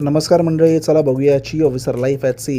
नमस्कार मंडळी, चला बघूया chief officer life at sea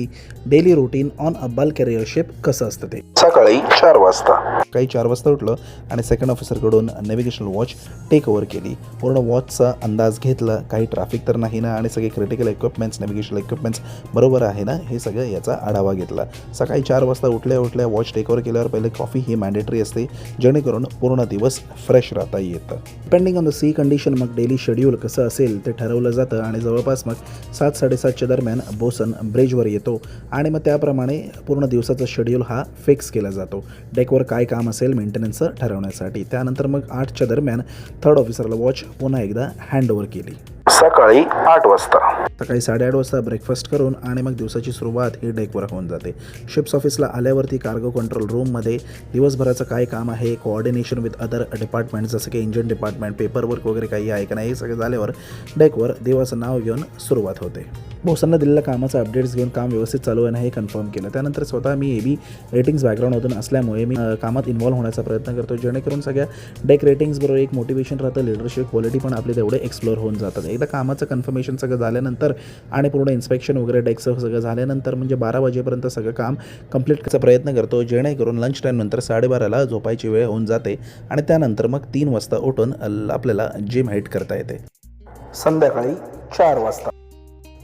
daily routine on a bulk carrier ship कसं असतं ते. सकाळी 4 वाजता काही 4 वाजता उठलं आणि सेकंड ऑफिसरकडून नेव्हिगेशनल वॉच टेक ओव्हर केली. पूर्ण वॉचचा अंदाज घेतला, काही ट्रॅफिक तर नाही ना आणि सगळे क्रिटिकल इक्विपमेंट्स, नेव्हिगेशनल इक्विपमेंट्स बरोबर आहे ना, हे सगळं याचा आढावा घेतला. सकाळी 4 वाजता उठल्या वॉच टेक ओव्हर केल्यावर पहिले कॉफी ही मॅन्डेटरी असते, जेणेकरून पूर्ण दिवस फ्रेश राहता येतं. Depending on the sea condition मग डेली शेड्यूल कसं असेल ते ठरवलं जातं आणि जवळपास मग 7-7:30च्या दरम्यान बोसन ब्रिजवर येतो आणि मग त्याप्रमाणे पूर्ण दिवसाचा शेड्यूल हा फिक्स केला जातो. डेकवर काय काम असेल मेंटेनन्सचं ठरवण्यासाठी. त्यानंतर मग 8च्या दरम्यान थर्ड ऑफिसरला वॉच पुन्हा एकदा हँडओव्हर केली. सकाळी 8 वाजता सकाळी 8:30 वाजता ब्रेकफास्ट करून आणि मग दिवसाची सुरुवात ही डेकवर होऊन जाते. शिप्स ऑफिसला आल्यावरती कार्गो कंट्रोल रूममध्ये दिवसभराचं काय काम आहे, कोऑर्डिनेशन विथ अदर डिपार्टमेंट जसं की इंजिन डिपार्टमेंट, पेपर वर्क वगैरे काही आहे का नाही, हे सगळं झाल्यावर डेकवर देवाचं नाव घेऊन सुरुवात होते. बोसांना दिलेल्या कामाचा अपडेट्स घेऊन काम व्यवस्थित चालू आहे ना हे कन्फर्म केलं. त्यानंतर स्वतः मी AB रेटिंग्स बॅकग्राऊंडमधून असल्यामुळे मी कामात इन्व्हॉल्व्ह होण्याचा प्रयत्न करतो, जेणेकरून सगळ्या डेक रेटिंग्सबरोबर एक मोटिवेशन राहतं, लिडरशिप क्वालिटी पण आपले तेवढे एक्सप्लोर होऊन जातात. एकदा कामाचं कन्फर्मेशन सगळं झाल्यानंतर आणि पूर्ण इन्स्पेक्शन वगैरे डेकचं सगळं झाल्यानंतर म्हणजे 12 वाजेपर्यंत सगळं काम कंप्लीट करायचा प्रयत्न करतो, जेणेकरून लंच टाईमनंतर 12:30ला झोपायची वेळ होऊन जाते आणि त्यानंतर मग 3 वाजता उठून आपल्याला जिम हिट करता येते. संध्याकाळी 4 वाजता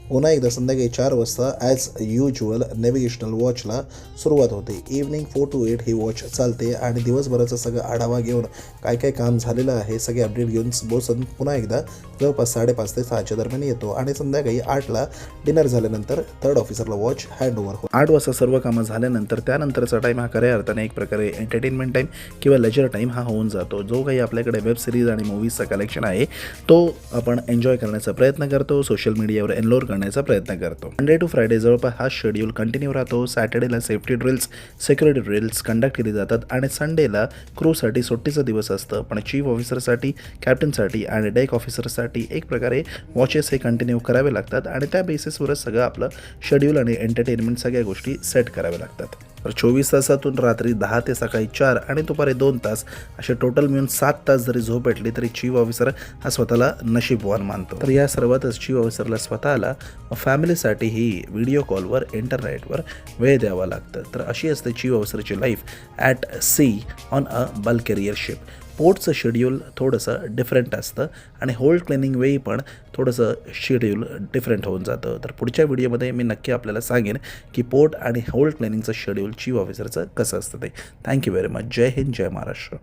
पुन्हा एकदा संध्याकाळी 4 वाजता ॲज युज्युअल नेव्हिगेशनल वॉचला सुरुवात होते. इव्हनिंग 4 to 8 ही वॉच चालते आणि दिवसभराचा सगळं आढावा घेऊन काय काय काम झालेलं आहे सगळे अपडेट घेऊन बोसन पुन्हा एकदा जवळपास 5:30 ते 6च्या दरम्यान येतो आणि संध्याकाळी 8ला डिनर झाल्यानंतर थर्ड ऑफिसरला वॉच हँडओव्हर होतो. 8 वाजता सर्व कामं झाल्यानंतर त्यानंतरचा टाईम हा खऱ्या अर्थाने एक प्रकारे एंटरटेनमेंट टाईम किंवा लेजर टाईम हा होऊन जातो. जो काही आपल्याकडे वेब सिरीज आणि मूवीजचा कलेक्शन आहे तो आपण एन्जॉय करण्याचा प्रयत्न करतो, सोशल मीडियावर एनरोल करण्याचा प्रयत्न करतो. मंडे टू फ्रायडे जवळपास हा शेड्यूल कंटिन्यू राहतो. सॅटर्डेला safety drills, security drills conduct केली जातात आणि संडेला क्रूसाठी सुट्टीचा दिवस असतं. पण चीफ ऑफिसरसाठी, कॅप्टनसाठी आणि डेक ऑफिसरसाठी एक प्रकारे वॉचेस हे कंटिन्यू करावे लागतात आणि त्या बेसिसवरच सगळं आपलं शेड्यूल आणि एंटरटेनमेंट सगळ्या गोष्टी सेट कराव्या लागतात. तर 24 तासातून रात्री 10 ते सकाळी 4 आणि दुपारी 2 तास असे टोटल मिळून 7 तास जरी झोप भेटली तरी चीफ ऑफिसर हा स्वतःला नशीबवान मानतो. तर या सर्वातच चीफ ऑफिसरला स्वतःला फॅमिलीसाठी ही व्हिडिओ कॉलवर, इंटरनेटवर वेळ द्यावा लागतं. तर अशी असते चीफ ऑफिसरची life at sea on a bulk carrier ship. पोर्टचं शेड्यूल थोडंसं डिफरंट असतं आणि होल्ड क्लिनिंग वेळी पण थोडंसं शेड्यूल डिफरंट होऊन जातं. तर पुढच्या व्हिडिओमध्ये मी नक्की आपल्याला सांगेन की पोर्ट आणि होल्ड क्लिनिंगचं शेड्यूल चीफ ऑफिसरचं कसं असतं ते. Thank you very much. जय हिंद, जय महाराष्ट्र.